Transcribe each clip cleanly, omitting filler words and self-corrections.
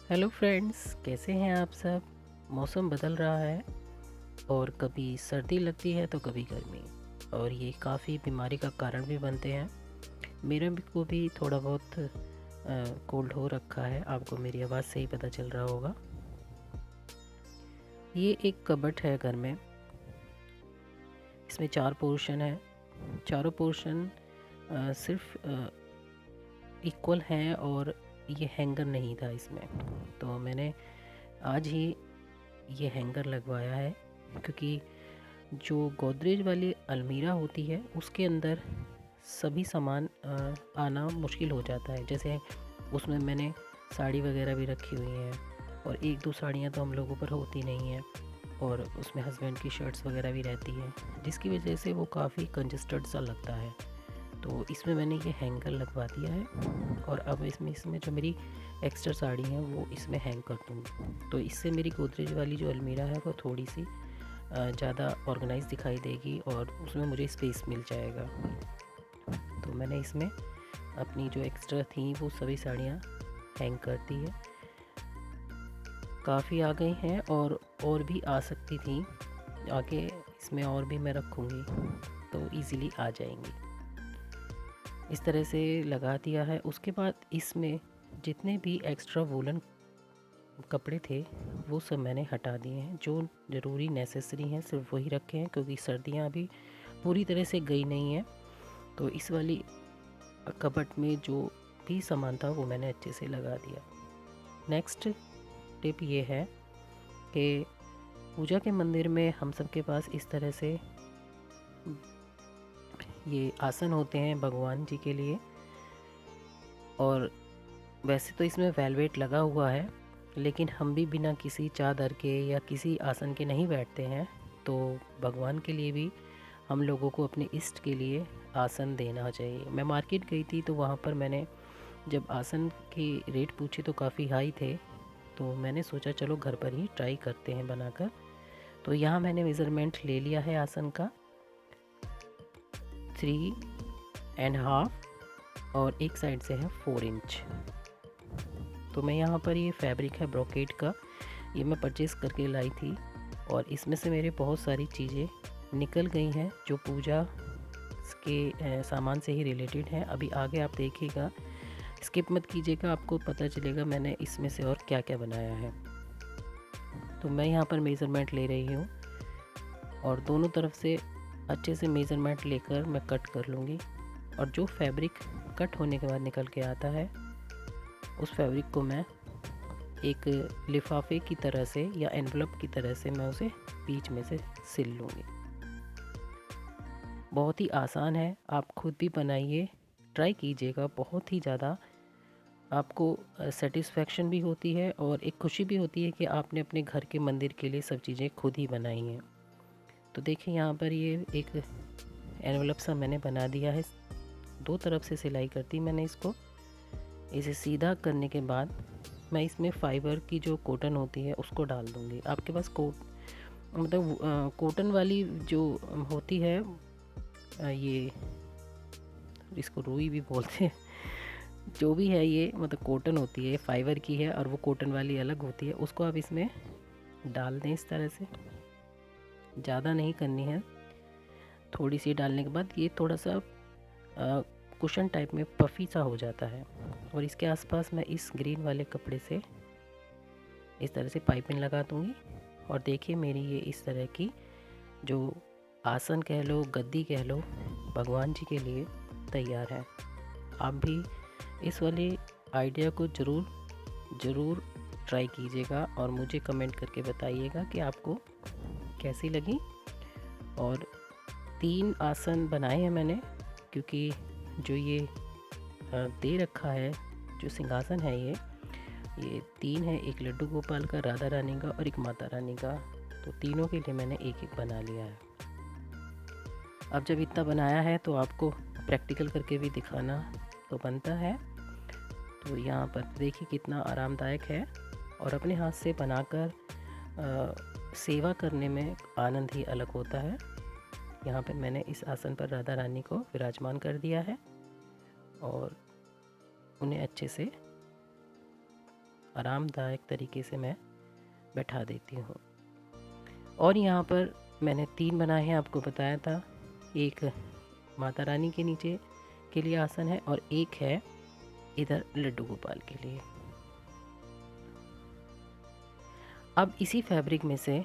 Hello friends, कैसे हैं आप सब। मौसम बदल रहा है और कभी सर्दी लगती है तो कभी गर्मी, और ये काफ़ी बीमारी का कारण भी बनते हैं। मेरे को भी थोड़ा बहुत कोल्ड हो रखा है, आपको मेरी आवाज़ से ही पता चल रहा होगा। ये एक कबर्ड है घर में, इसमें 4 पोर्शन है। चारों पोर्शन सिर्फ इक्वल हैं और ये हैंगर नहीं था इसमें, तो मैंने आज ही ये हैंगर लगवाया है। क्योंकि जो गोदरेज वाली अलमीरा होती है उसके अंदर सभी सामान आना मुश्किल हो जाता है। जैसे उसमें मैंने साड़ी वगैरह भी रखी हुई हैं, और एक दो साड़ियाँ तो हम लोगों पर होती नहीं हैं, और उसमें हस्बैंड की शर्ट्स वगैरह भी रहती हैं, जिसकी वजह से वो काफ़ी कंजस्टेड सा लगता है। तो इसमें मैंने ये हैंगर लगवा दिया है, और अब इसमें जो मेरी एक्स्ट्रा साड़ी है वो इसमें हैंग कर दूँगी। तो इससे मेरी गोदरेज वाली जो अलमीरा है वो थोड़ी सी ज़्यादा ऑर्गेनाइज दिखाई देगी, और उसमें मुझे स्पेस मिल जाएगा। तो मैंने इसमें अपनी जो एक्स्ट्रा थी वो सभी साड़ियाँ हैंग कर दी है। काफ़ी आ गई हैं और भी आ सकती थी आगे, इसमें और भी मैं रखूँगी तो इजीली आ जाएंगी। इस तरह से लगा दिया है। उसके बाद इसमें जितने भी एक्स्ट्रा वूलन कपड़े थे वो सब मैंने हटा दिए हैं। जो ज़रूरी नेसेसरी हैं सिर्फ वही रखे हैं, क्योंकि सर्दियाँ अभी पूरी तरह से गई नहीं हैं। तो इस वाली कबर्ड में जो भी सामान था वो मैंने अच्छे से लगा दिया। नेक्स्ट टिप ये है कि पूजा के मंदिर में हम सब के पास इस तरह से ये आसन होते हैं भगवान जी के लिए। और वैसे तो इसमें वेलवेट लगा हुआ है, लेकिन हम भी बिना किसी चादर के या किसी आसन के नहीं बैठते हैं। तो भगवान के लिए भी हम लोगों को अपने इष्ट के लिए आसन देना चाहिए। मैं मार्केट गई थी तो वहाँ पर मैंने जब आसन के रेट पूछे तो काफ़ी हाई थे, तो मैंने सोचा चलो घर पर ही ट्राई करते हैं बनाकर। तो यहाँ मैंने मेज़रमेंट ले लिया है आसन का 3.5, और एक साइड से है 4 इंच। तो मैं यहाँ पर ये फैब्रिक है ब्रोकेट का, ये मैं परचेज़ करके लाई थी, और इसमें से मेरे बहुत सारी चीज़ें निकल गई हैं जो पूजा के सामान से ही रिलेटेड हैं। अभी आगे आप देखिएगा, स्किप मत कीजिएगा, आपको पता चलेगा मैंने इसमें से और क्या क्या बनाया है। तो मैं यहाँ पर मेज़रमेंट ले रही हूँ, और दोनों तरफ से अच्छे से मेज़रमेंट लेकर मैं कट कर लूँगी। और जो फैब्रिक कट होने के बाद निकल के आता है उस फैब्रिक को मैं एक लिफाफे की तरह से या एनवलप की तरह से मैं उसे बीच में से सिल लूँगी। बहुत ही आसान है, आप खुद भी बनाइए, ट्राई कीजिएगा। बहुत ही ज़्यादा आपको सेटिस्फेक्शन भी होती है और एक खुशी भी होती है कि आपने अपने घर के मंदिर के लिए सब चीज़ें खुद ही बनाई हैं। तो देखिए यहाँ पर ये एक एनवलप सा मैंने बना दिया है। दो तरफ से सिलाई करती मैंने इसको। इसे सीधा करने के बाद मैं इसमें फाइबर की जो कॉटन होती है उसको डाल दूँगी। आपके पास मतलब कॉटन वाली जो होती है, ये इसको रुई भी बोलते हैं, जो भी है ये मतलब कॉटन होती है, फाइबर की है, और वो कॉटन वाली अलग होती है। उसको आप इसमें डाल दें इस तरह से, ज़्यादा नहीं करनी है। थोड़ी सी डालने के बाद ये थोड़ा सा कुशन टाइप में पफ़ी सा हो जाता है। और इसके आसपास मैं इस ग्रीन वाले कपड़े से इस तरह से पाइपिंग लगा दूँगी। और देखिए मेरी ये इस तरह की जो आसन कह लो, गद्दी कह लो, भगवान जी के लिए तैयार है। आप भी इस वाले आइडिया को ज़रूर ट्राई कीजिएगा, और मुझे कमेंट करके बताइएगा कि आपको कैसी लगी। और 3 आसन बनाए हैं मैंने, क्योंकि जो ये दे रखा है जो सिंहासन है ये 3 है, एक लड्डू गोपाल का, राधा रानी का और एक माता रानी का। तो तीनों के लिए मैंने एक एक बना लिया है। अब जब इतना बनाया है तो आपको प्रैक्टिकल करके भी दिखाना तो बनता है। तो यहाँ पर देखिए कितना आरामदायक है, और अपने हाथ से बनाकर सेवा करने में आनंद ही अलग होता है। यहाँ पे मैंने इस आसन पर राधा रानी को विराजमान कर दिया है, और उन्हें अच्छे से आरामदायक तरीके से मैं बैठा देती हूँ। और यहाँ पर मैंने 3 बनाए हैं, आपको बताया था। एक माता रानी के नीचे के लिए आसन है और एक है इधर लड्डू गोपाल के लिए। अब इसी फैब्रिक में से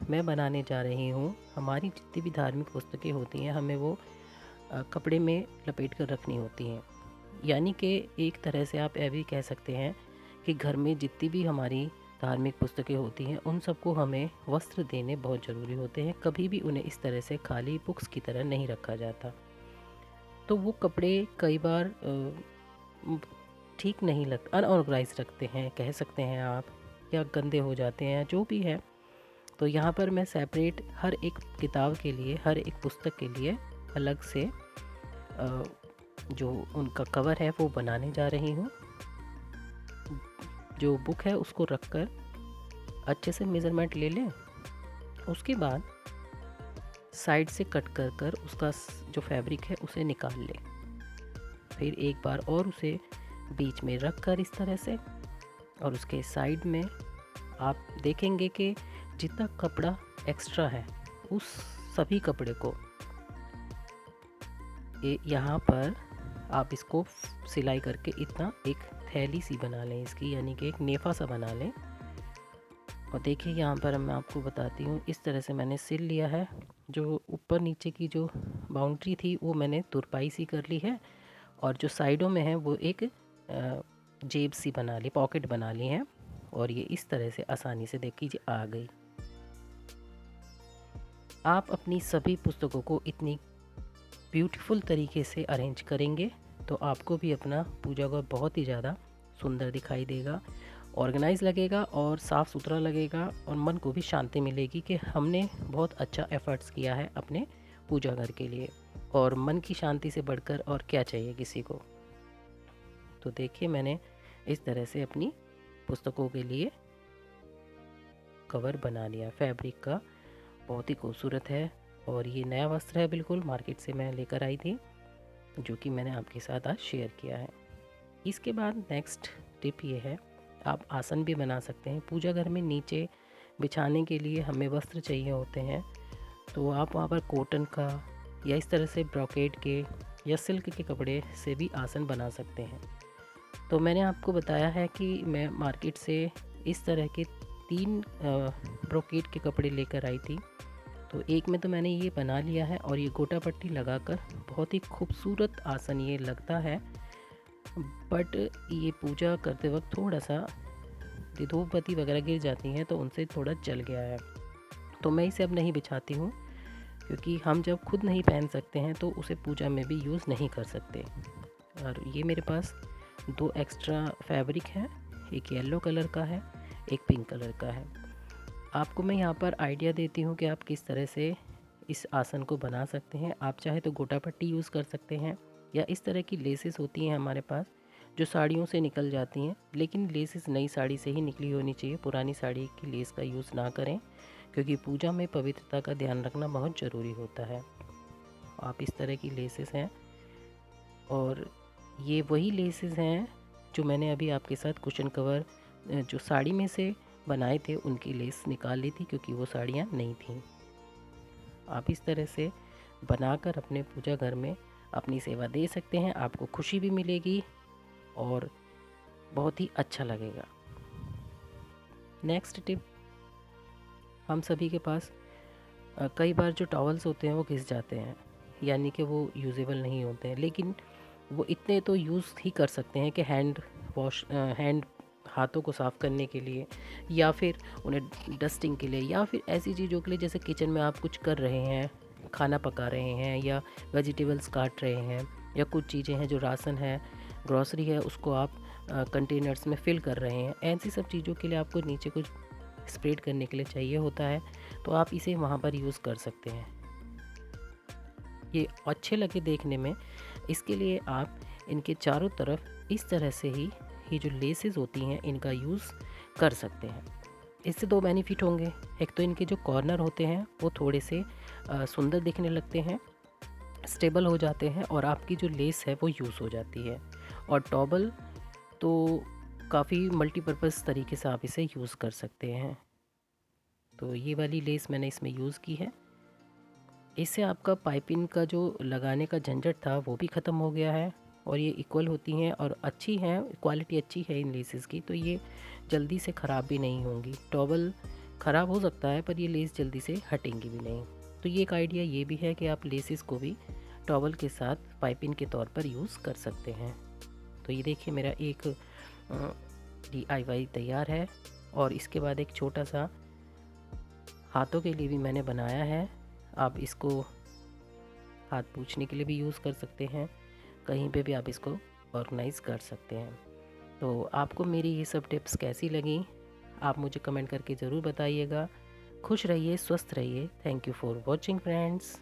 मैं बनाने जा रही हूँ, हमारी जितनी भी धार्मिक पुस्तकें होती हैं हमें वो कपड़े में लपेट कर रखनी होती हैं। यानी कि एक तरह से आप यह भी कह सकते हैं कि घर में जितनी भी हमारी धार्मिक पुस्तकें होती हैं उन सबको हमें वस्त्र देने बहुत ज़रूरी होते हैं। कभी भी उन्हें इस तरह से खाली बुक्स की तरह नहीं रखा जाता। तो वो कपड़े कई बार ठीक नहीं लगता, अनऑर्गेनाइज रखते हैं कह सकते हैं आप, या गंदे हो जाते हैं, जो भी है। तो यहाँ पर मैं सेपरेट हर एक किताब के लिए, हर एक पुस्तक के लिए अलग से जो उनका कवर है वो बनाने जा रही हूँ। जो बुक है उसको रखकर अच्छे से मेज़रमेंट ले लें। उसके बाद साइड से कट कर कर उसका जो फैब्रिक है उसे निकाल लें। फिर एक बार और उसे बीच में रख कर इस तरह से, और उसके साइड में आप देखेंगे कि जितना कपड़ा एक्स्ट्रा है उस सभी कपड़े को यहाँ पर आप इसको सिलाई करके इतना एक थैली सी बना लें इसकी, यानी कि एक नेफा सा बना लें। और देखिए यहाँ पर मैं आपको बताती हूँ, इस तरह से मैंने सिल लिया है। जो ऊपर नीचे की जो बाउंड्री थी वो मैंने तुरपाई सी कर ली है, और जो साइडों में है वो एक जेब सी बना ली, पॉकेट बना ली है। और ये इस तरह से आसानी से देखिए आ गई। आप अपनी सभी पुस्तकों को इतनी ब्यूटीफुल तरीके से अरेंज करेंगे तो आपको भी अपना पूजा घर बहुत ही ज़्यादा सुंदर दिखाई देगा, ऑर्गेनाइज लगेगा और साफ़ सुथरा लगेगा, और मन को भी शांति मिलेगी कि हमने बहुत अच्छा एफर्ट्स किया है अपने पूजा घर के लिए। और मन की शांति से बढ़कर और क्या चाहिए किसी को। तो देखिए मैंने इस तरह से अपनी पुस्तकों के लिए कवर बना लिया। फैब्रिक का बहुत ही खूबसूरत है, और ये नया वस्त्र है, बिल्कुल मार्केट से मैं लेकर आई थी, जो कि मैंने आपके साथ आज शेयर किया है। इसके बाद नेक्स्ट टिप ये है, आप आसन भी बना सकते हैं। पूजा घर में नीचे बिछाने के लिए हमें वस्त्र चाहिए होते हैं, तो आप वहाँ पर कॉटन का या इस तरह से ब्रोकेड के या सिल्क के कपड़े से भी आसन बना सकते हैं। तो मैंने आपको बताया है कि मैं मार्केट से इस तरह के 3 ब्रोकेड के कपड़े लेकर आई थी। तो एक में तो मैंने ये बना लिया है, और ये गोटा पट्टी लगाकर बहुत ही खूबसूरत आसन ये लगता है। बट ये पूजा करते वक्त थोड़ा सा धूपबत्ती वगैरह गिर जाती हैं तो उनसे थोड़ा जल गया है। तो मैं इसे अब नहीं बिछाती हूँ, क्योंकि हम जब खुद नहीं पहन सकते हैं तो उसे पूजा में भी यूज़ नहीं कर सकते। और ये मेरे पास 2 एक्स्ट्रा फैब्रिक है, एक येलो कलर का है, एक पिंक कलर का है। आपको मैं यहाँ पर आइडिया देती हूँ कि आप किस तरह से इस आसन को बना सकते हैं। आप चाहे तो गोटा पट्टी यूज़ कर सकते हैं, या इस तरह की लेसेस होती हैं हमारे पास जो साड़ियों से निकल जाती हैं, लेकिन लेसेस नई साड़ी से ही निकली होनी चाहिए। पुरानी साड़ी की लेस का यूज़ ना करें, क्योंकि पूजा में पवित्रता का ध्यान रखना बहुत ज़रूरी होता है। आप इस तरह की लेसेस हैं, और ये वही लेसेस हैं जो मैंने अभी आपके साथ कुशन कवर जो साड़ी में से बनाए थे उनकी लेस निकाल ली थी, क्योंकि वो साड़ियाँ नहीं थीं। आप इस तरह से बनाकर अपने पूजा घर में अपनी सेवा दे सकते हैं। आपको खुशी भी मिलेगी और बहुत ही अच्छा लगेगा। नेक्स्ट टिप, हम सभी के पास कई बार जो टॉवल्स होते हैं वो घिस जाते हैं, यानी कि वो यूजेबल नहीं होते हैं, लेकिन वो इतने तो यूज़ ही कर सकते हैं कि हैंड हाथों को साफ़ करने के लिए, या फिर उन्हें डस्टिंग के लिए, या फिर ऐसी चीज़ों के लिए जैसे किचन में आप कुछ कर रहे हैं, खाना पका रहे हैं, या वेजिटेबल्स काट रहे हैं, या कुछ चीज़ें हैं जो राशन है, ग्रॉसरी है, उसको आप कंटेनर्स में फ़िल कर रहे हैं। ऐसी सब चीज़ों के लिए आपको नीचे कुछ स्प्रेड करने के लिए चाहिए होता है, तो आप इसे वहाँ पर यूज़ कर सकते हैं। ये अच्छे लगे देखने में, इसके लिए आप इनके चारों तरफ इस तरह से ही ये जो लेसेस होती हैं इनका यूज़ कर सकते हैं। इससे 2 बेनिफिट होंगे। एक तो इनके जो कॉर्नर होते हैं वो थोड़े से सुंदर दिखने लगते हैं, स्टेबल हो जाते हैं, और आपकी जो लेस है वो यूज़ हो जाती है। और टॉवल तो काफ़ी मल्टीपर्पज़ तरीके से आप इसे यूज़ कर सकते हैं। तो ये वाली लेस मैंने इसमें यूज़ की है। इससे आपका पाइपिंग का जो लगाने का झंझट था वो भी ख़त्म हो गया है, और ये इक्वल होती हैं और अच्छी हैं, क्वालिटी अच्छी है इन लेसेस की, तो ये जल्दी से ख़राब भी नहीं होंगी। टॉवल ख़राब हो सकता है पर ये लेस जल्दी से हटेंगी भी नहीं। तो ये एक आइडिया ये भी है कि आप लेसेस को भी टॉवल के साथ पाइपिंग के तौर पर यूज़ कर सकते हैं। तो ये देखिए मेरा एक DIY तैयार है, और इसके बाद एक छोटा सा हाथों के लिए भी मैंने बनाया है। आप इसको हाथ पोंछने के लिए भी यूज़ कर सकते हैं, कहीं पे भी आप इसको ऑर्गेनाइज़ कर सकते हैं। तो आपको मेरी ये सब टिप्स कैसी लगी, आप मुझे कमेंट करके ज़रूर बताइएगा। खुश रहिए, स्वस्थ रहिए। Thank you for watching friends.